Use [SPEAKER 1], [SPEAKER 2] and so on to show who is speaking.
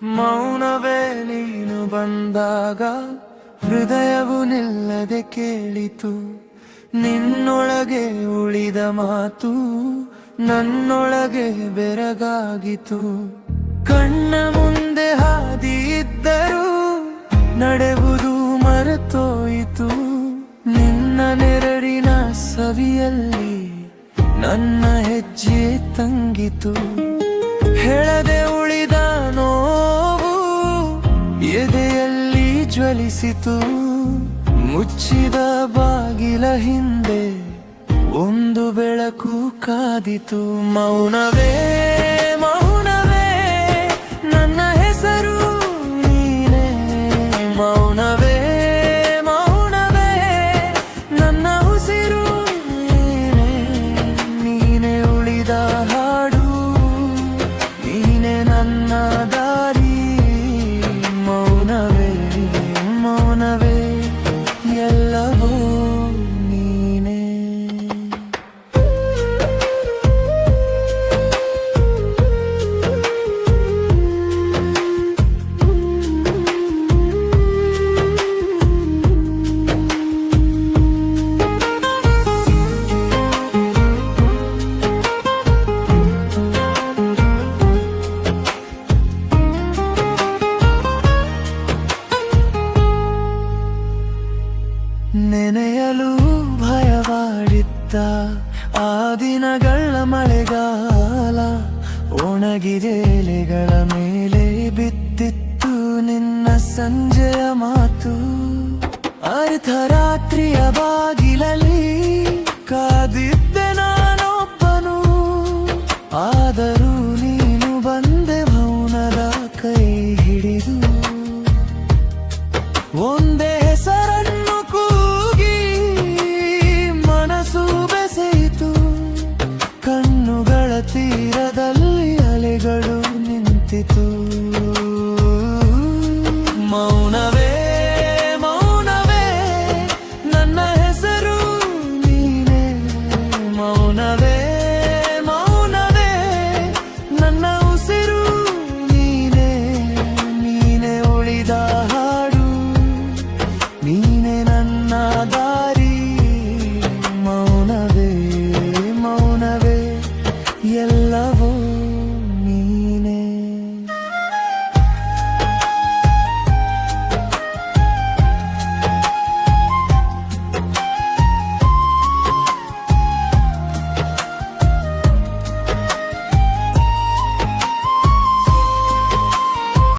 [SPEAKER 1] ಮೌನವೇ ನೀನು ಬಂದಾಗ ಹೃದಯವು ನಿಲ್ಲದೆ ಕೇಳಿತು. ನಿನ್ನೊಳಗೆ ಉಳಿದ ಮಾತು ನನ್ನೊಳಗೆ ಬೆರಗಾಗಿತು. ಕಣ್ಣ ಮುಂದೆ ಹಾದಿ ಇದ್ದರೂ ನಡೆವುದು ಮರೆತೋಯಿತು. ನಿನ್ನ ನೆರಳಿನ ಸವಿಯಲ್ಲಿ ನನ್ನ ಹೆಜ್ಜೆ ತಂಗಿತು. ಹೇಳದೆ ಉಳಿದ ನೋವು ಎದೆಯಲ್ಲಿ ಜ್ವಲಿಸಿತು. ಮುಚ್ಚಿದ ಬಾಗಿಲ ಹಿಂದೆ ಒಂದು ಬೆಳಕು ಕಾದಿತು. ಮೌನವೇ ಮೌನವೇ ನನ್ನ ಹೆಸರು ನೀನೇ. ಮೌನವೇ ಮೌನವೇ ನನ್ನ ಉಸಿರು ನೀನೇ. ನೀನೇ ಉಳಿದ ಹಾಡು, ನೀನೇ ನನ್ನ ದಾರಿ. ಮೌನವೇ ಮೌನವೇ ಎಲ್ಲವೂ ನೀನೇ. ನೆನೆಯಲು ಭಯವಾಡಿದ್ದ ಆ ದಿನಗಳ ಮಳೆಗಾಲ ಒಣಗಿದ ಎಲೆಗಳ ಮೇಲೆ ಬಿದ್ದಿತ್ತು ನಿನ್ನ ಸಂಜೆಯ ಮಾತು. ಅರ್ಧರಾತ್ರಿಯ ಬಾಗಿಲಲ್ಲಿ ಕಾದಿದ್ದೆ ನಾನೊಬ್ಬನು. ಆದರೂ ನೀನು ಬಂದೆ ಮೌನದ ಕೈ ಹಿಡಿದು. ಒಂದೇ ಹೆಸರನ್ನು ಕೂಗಿ ಮನಸ್ಸು ಬೆಸೆಯಿತು. ಕಣ್ಣುಗಳ ತೀರದಲ್ಲಿ ಅಲೆಗಳು ನಿಂತಿತು. ಮೌನವೇ